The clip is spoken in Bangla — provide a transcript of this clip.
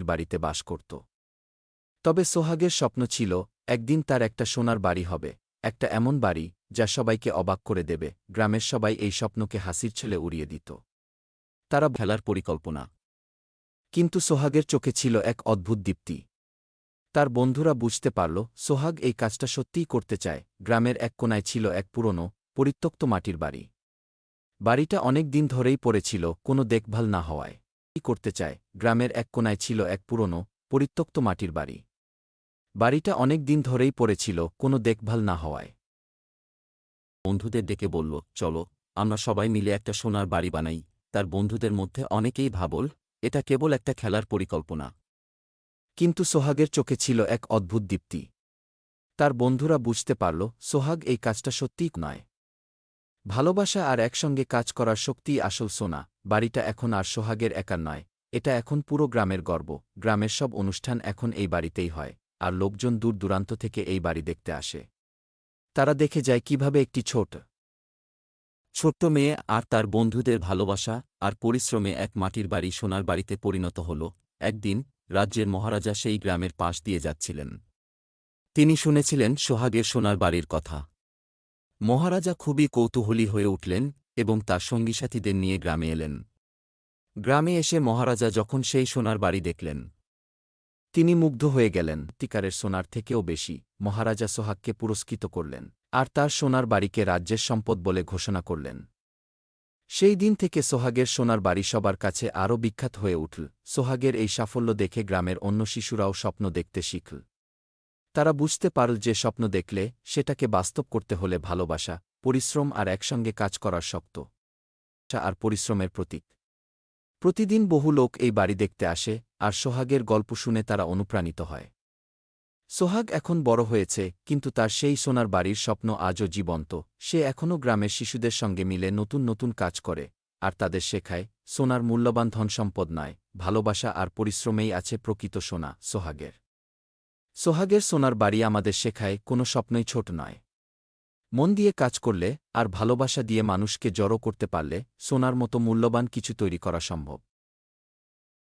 বাড়িতে বাস করত। তবে সোহাগের স্বপ্ন ছিল একদিন তার একটা সোনার বাড়ি হবে, একটা এমন বাড়ি যা সবাইকে অবাক করে দেবে। গ্রামের সবাই এই স্বপ্নকে হাসির ছলে উড়িয়ে দিত। তারা খেলার পরিকল্পনা। কিন্তু সোহাগের চোখে ছিল এক অদ্ভুত দীপ্তি। তার বন্ধুরা বুঝতে পারল সোহাগ এই কাজটা সত্যিই করতে চায়। গ্রামের এক কোণায় ছিল এক পুরনো, পরিত্যক্ত মাটির বাড়ি। বাড়িটা অনেক দিন ধরেই পড়েছিল, কোনো দেখভাল না হওয়ায়। কি করতে চায়? গ্রামের এক কোণায় ছিল এক পুরনো, পরিত্যক্ত মাটির বাড়ি। বাড়িটা অনেক দিন ধরেই পড়েছিল, কোনো দেখভাল না হওয়ায়। বন্ধুদের ডেকে বলল, চলো আমরা সবাই মিলে একটা সোনার বাড়ি বানাই। তার বন্ধুদের মধ্যে অনেকেই ভাবল এটা কেবল একটা খেলার পরিকল্পনা। কিন্তু সোহাগের চোখে ছিল এক অদ্ভুত দীপ্তি। তার বন্ধুরা বুঝতে পারল সোহাগ এই কাজটা সত্যিই নয়। ভালোবাসা আর একসঙ্গে কাজ করার শক্তিই আসল সোনা। বাড়িটা এখন আর সোহাগের একার নয়, এটা এখন পুরো গ্রামের গর্ব। গ্রামের সব অনুষ্ঠান এখন এই বাড়িতেই হয়, আর লোকজন দূর দূরান্ত থেকে এই বাড়ি দেখতে আসে। তারা দেখে যায় কিভাবে একটি ছোট্ট মেয়ে আর তার বন্ধুদের ভালোবাসা আর পরিশ্রমে এক মাটির বাড়ি সোনার বাড়িতে পরিণত হল। একদিন রাজ্যের মহারাজা সেই গ্রামের পাশ দিয়ে যাচ্ছিলেন। তিনি শুনেছিলেন সোহাগের সোনার বাড়ির কথা। মহারাজা খুবই কৌতূহলী হয়ে উঠলেন এবং তার সঙ্গীসাথীদের নিয়ে গ্রামে এলেন। গ্রামে এসে মহারাজা যখন সেই সোনার বাড়ি দেখলেন, তিনি মুগ্ধ হয়ে গেলেন। সত্যিকারের সোনার থেকেও বেশি। মহারাজা সোহাগকে পুরস্কৃত করলেন, আর তার সোনার বাড়িকে রাজ্যের সম্পদ বলে ঘোষণা করলেন। সেই দিন থেকে সোহাগের সোনার বাড়ি সবার কাছে আরও বিখ্যাত হয়ে উঠল। সোহাগের এই সাফল্য দেখে গ্রামের অন্য শিশুরাও স্বপ্ন দেখতে শিখল। তারা বুঝতে পারল যে স্বপ্ন দেখলে সেটাকে বাস্তব করতে হলে ভালোবাসা, পরিশ্রম আর একসঙ্গে কাজ করার শক্ত আর পরিশ্রমের প্রতীক। প্রতিদিন বহু লোক এই বাড়ি দেখতে আসে, আর সোহাগের গল্প শুনে তারা অনুপ্রাণিত হয়। সোহাগ এখন বড় হয়েছে, কিন্তু তার সেই সোনার বাড়ির স্বপ্ন আজও জীবন্ত। সে এখনও গ্রামের শিশুদের সঙ্গে মিলে নতুন নতুন কাজ করে, আর তাদের শেখায় সোনার মূল্যবান ধনসম্পদ নয়, ভালোবাসা আর পরিশ্রমেই আছে প্রকৃত সোনা। সোহাগের সোনার বাড়ি আমাদের শেখায় কোনো স্বপ্নই ছোট নয়। মন দিয়ে কাজ করলে আর ভালোবাসা দিয়ে মানুষকে জড়ো করতে পারলে সোনার মতো মূল্যবান কিছু তৈরি করা সম্ভব।